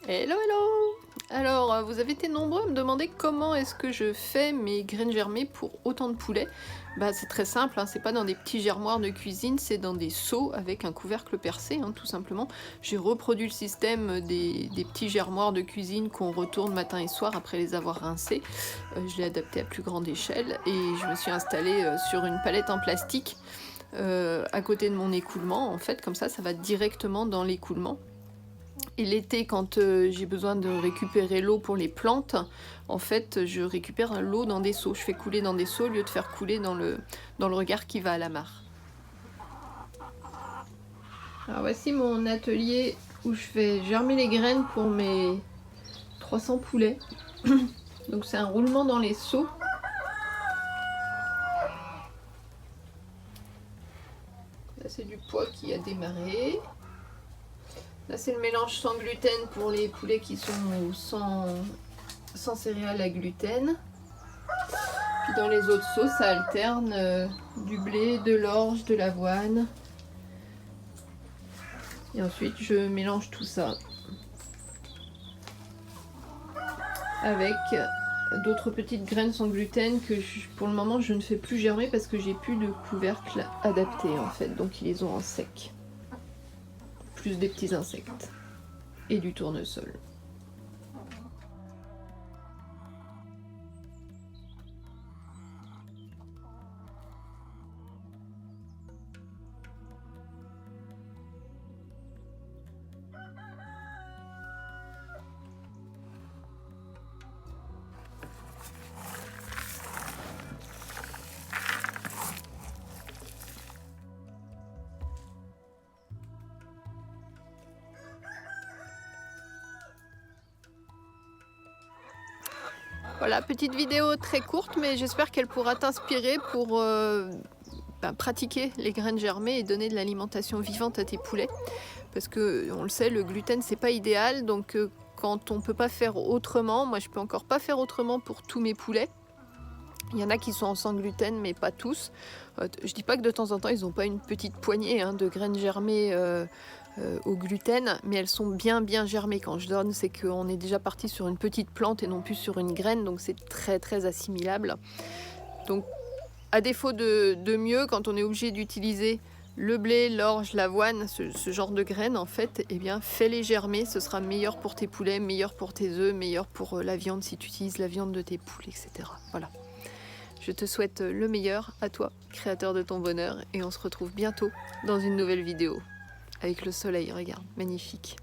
Hello hello! Alors, vous avez été nombreux à me demander comment est-ce que je fais mes graines germées pour autant de poulets. Bah c'est très simple, hein, c'est pas dans des petits germoirs de cuisine, c'est dans des seaux avec un couvercle percé, hein, tout simplement. J'ai reproduit le système des petits germoirs de cuisine qu'on retourne matin et soir après les avoir rincés. Je l'ai adapté à plus grande échelle et je me suis installée sur une palette en plastique à côté de mon écoulement, en fait, comme ça va directement dans l'écoulement. Et l'été, quand j'ai besoin de récupérer l'eau pour les plantes, en fait, je récupère l'eau dans des seaux. Je fais couler dans des seaux au lieu de faire couler dans le regard qui va à la mare. Alors voici mon atelier où je fais germer les graines pour mes 300 poulets. Donc c'est un roulement dans les seaux. Là c'est du pois qui a démarré. Là c'est le mélange sans gluten pour les poulets qui sont sans céréales à gluten. Puis dans les autres seaux ça alterne du blé, de l'orge, de l'avoine. Et ensuite je mélange tout ça avec d'autres petites graines sans gluten que pour le moment je ne fais plus germer parce que j'ai plus de couvercle adapté en fait, donc ils les ont en sec. Plus des petits insectes et du tournesol. Voilà, petite vidéo très courte, mais j'espère qu'elle pourra t'inspirer pour pratiquer les graines germées et donner de l'alimentation vivante à tes poulets. Parce que, on le sait, le gluten, c'est pas idéal, donc quand on peut pas faire autrement, moi je peux encore pas faire autrement pour tous mes poulets. Il y en a qui sont sans gluten, mais pas tous. Je dis pas que de temps en temps, ils n'ont pas une petite poignée de graines germées au gluten, mais elles sont bien germées. Quand je donne, c'est qu'on est déjà parti sur une petite plante et non plus sur une graine, donc c'est très assimilable. Donc, à défaut de mieux, quand on est obligé d'utiliser le blé, l'orge, l'avoine, ce genre de graines, en fait, eh bien, fais-les germer, ce sera meilleur pour tes poulets, meilleur pour tes œufs, meilleur pour la viande si tu utilises la viande de tes poules, etc. Voilà. Je te souhaite le meilleur à toi, créateur de ton bonheur, et on se retrouve bientôt dans une nouvelle vidéo. Avec le soleil, regarde, magnifique.